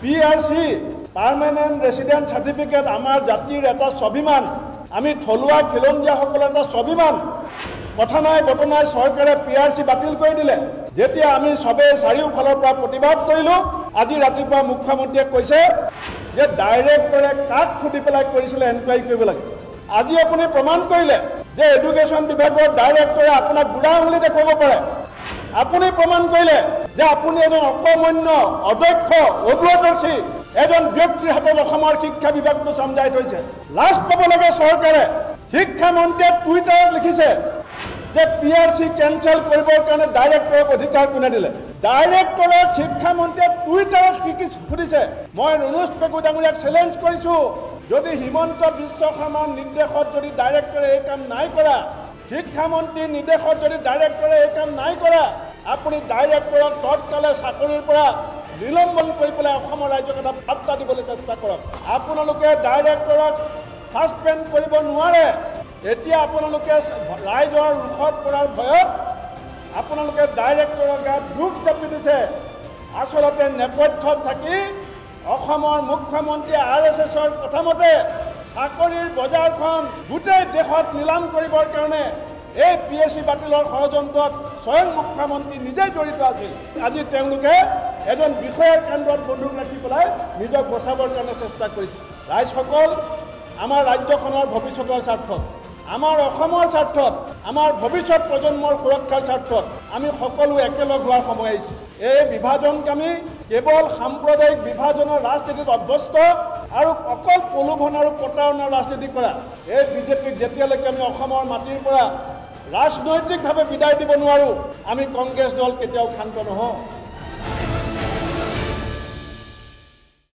PRC permanent resident certificate আমাৰ জাতিৰ এটা স্বাভিমান, আমি থলুৱা খিলঞ্জীয়াসকলৰ এটা স্বাভিমান। কথা নাই বতৰা নাই, চৰকাৰে PRC বাতিল কৰি দিলে। যেতিয়া আমি সবেই চাৰিওফালৰ পৰা প্ৰতিবাদ কৰিলোঁ, আজি ৰাতিপুৱা মুখ্যমন্ত্ৰীয়ে কৈছে যে ডাইৰেক্টৰে কাক সুধি পেলাই কৰিছিলে এনকুৱাৰী কৰিব লাগে। আজি আপুনি প্ৰমাণ কৰিলে যে এডুকেশ্যন বিভাগৰ ডাইৰেক্টৰে আপোনাক বুঢ়া আঙুলি দেখুৱাব পাৰে। আপুনি প্ৰমাণ কৰিলে যে আপুনি এজন অকৰ্মণ্য, অদক্ষ, অদূৰদৰ্শী এজন ব্যক্তিৰ হাতত অসমৰ শিক্ষা বিভাগটো চমজাই থৈছে। লাজ পাব লাগে চৰকাৰে। শিক্ষামন্ত্ৰীয়ে টুইটাৰত লিখিছে যে PRC কেঞ্চেল কৰিবৰ কাৰণে ডাইৰেক্টৰক অধিকাৰ কোনে দিলে। ডাইৰেক্টৰক শিক্ষামন্ত্ৰীয়ে টুইটাৰত সুধিছে। মই ৰণোজ পেগু ডাঙৰীয়াক চেলেঞ্জ কৰিছোঁ, যদি হিমন্ত বিশ্ব শৰ্মাৰ নিৰ্দেশত যদি ডাইৰেক্টৰে এই কাম নাই কৰা, শিক্ষামন্ত্ৰীৰ নিৰ্দেশত যদি ডাইৰেক্টৰে এই কাম নাই কৰা, আপুনি ডাইৰেক্টৰক তৎকালে চাকৰিৰ পৰা নিলম্বন কৰি পেলাই অসমৰ ৰাজ্যক এটা বাৰ্তা দিবলৈ চেষ্টা কৰক। আপোনালোকে ডাইৰেক্টৰক ছাছপেণ্ড কৰিব নোৱাৰে। এতিয়া আপোনালোকে ৰাইজৰ ৰোষত পৰাৰ ভয়ত আপোনালোকে ডাইৰেক্টৰৰ গাত দুখ চাপি দিছে। আচলতে নেপথ্যত থাকি অসমৰ মুখ্যমন্ত্ৰী RSSৰ কথামতে চাকৰিৰ বজাৰখন গোটেই দেশত নিলাম কৰিবৰ কাৰণে এই PSC বাতিলৰ ষড়যন্ত্ৰত স্বয়ং মুখ্যমন্ত্ৰী নিজেই জড়িত আছিল। আজি তেওঁলোকে এজন বিষয়াৰ কেন্দ্ৰত বন্দুক ৰাখি পেলাই নিজক বচাবৰ কাৰণে চেষ্টা কৰিছে। ৰাইজসকল, আমাৰ ৰাজ্যখনৰ ভৱিষ্যতৰ স্বাৰ্থত, আমাৰ অসমৰ স্বাৰ্থত, আমাৰ ভৱিষ্যত প্ৰজন্মৰ সুৰক্ষাৰ স্বাৰ্থত আমি সকলো একেলগ হোৱাৰ সময় আহিছে। এই বিভাজনকামী কেৱল সাম্প্ৰদায়িক বিভাজনৰ ৰাজনীতিত অভ্যস্ত আৰু অকল প্ৰলোভন আৰু প্ৰতাৰণাৰ ৰাজনীতি কৰা এই বিজেপিক যেতিয়ালৈকে আমি অসমৰ মাটিৰ পৰা ৰাজনৈতিকভাৱে বিদায় দিব নোৱাৰোঁ, আমি কংগ্ৰেছ দল কেতিয়াও ক্ষান্ত নহওঁ।